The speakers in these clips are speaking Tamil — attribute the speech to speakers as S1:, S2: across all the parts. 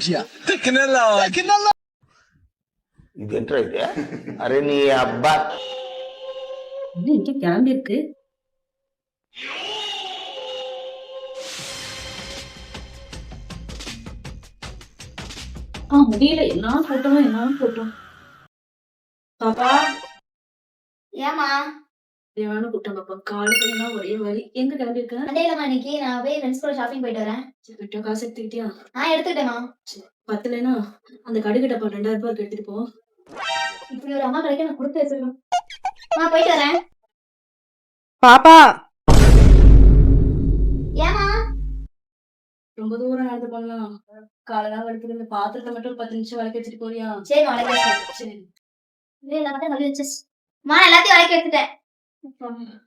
S1: இது என்ன இது? அரே நீ அப்பா
S2: இங்க கிளம்பி இருக்கு. முடியல. என்ன கூட்டம். பாப்பா
S3: ஏமா
S2: தேவான கூட்டம் பாப்பா. காலு கையெல்லாம் ஒரே வலி. எங்க கிளம்பி இருக்க?
S3: மண்டேலமா இன்னைக்கு நான் போய் ஃப்ரெண்ட்ஸ் கூட ஷாப்பிங் போயிட்டு வரேன்.
S2: சரி, காசு எடுத்துக்கிட்டியா?
S3: எடுத்துக்கிட்டேமா.
S2: பத்தலைன்னா அந்த கடுகு டப்பா 2000 ரூபாய்க்கு எடுத்துட்டு போ.
S3: இப்படி ஒரு அம்மா கிடைக்க நான் கொடுத்து வச்சிருக்கேன். நான் போயிட்டு வரேன்.
S4: பாப்பா
S3: ஏமா
S2: ரொம்ப தூரம் நடந்து போகலாம். காலெல்லாம் வலிக்குது. இந்த பாத்திரத்தை மட்டும் 10 நிமிஷம் வலிக்க வச்சுட்டு போறியா?
S3: சரி வளைக்க வச்சு.
S2: சரி.
S3: எல்லாத்தையும் வலி வச்சு. எல்லாத்தையும் வளைக்க வச்சுட்டேன்.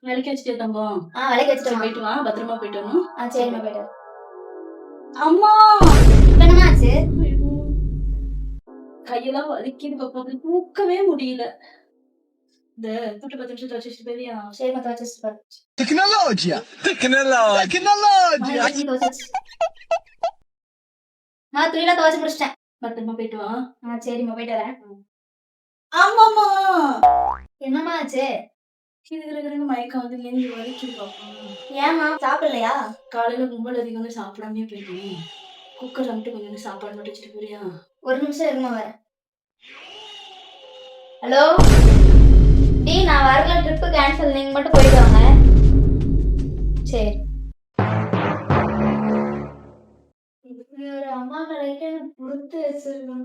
S2: வலிக்க வச்சுட்டே தங்கம்.
S3: வளைக்க வச்சுட்டேன்.
S2: போயிட்டு வா, பத்திரமா போயிட்டு வரணும்.
S3: சரிம்மா போயிட்டு வரேன்.
S2: அம்மா
S3: என்னமா ஆச்சு?
S2: கையெல்லாம் வலிக்குது பாப்பா. அப்படி தூக்கவே முடியல. இந்த துட்டு 10 நிமிஷம் துவச்சு வச்சுட்டு போறியா?
S3: சரிம்மா துவச்சு வச்சுட்டு பாரு.
S1: டெக்னாலஜியா
S3: துணியெல்லாம் துவச்சு முடிச்சிட்டேன்.
S2: பத்திரமா போயிட்டு வா.
S3: சரிம்மா போயிட்டு வரேன்.
S2: ஆமாமா
S3: என்னம்மா ஆச்சு?
S2: கிருகிருன்னு மயக்கம் வந்து ஏந்தி வலிக்குது பாப்பா.
S3: ஏமா சாப்பிடலையா?
S2: காலையில கும்பல் அதிகம் சாப்பிடாமே போயிட்டேன். குக்கர் மட்டும் கொஞ்சம் சாப்பாடு மட்டும் வச்சுட்டு போறியா?
S3: ஒரு நிமிஷம் இருமா வரேன். ஹலோ டி, நான் வரல, ட்ரிப்பு கேன்சல். நீங்க மட்டும் போயிட்டு வாங்க. சரி. இப்படி ஒரு அம்மா கடைக்கு கொடுத்து வச்சிருக்கேன்.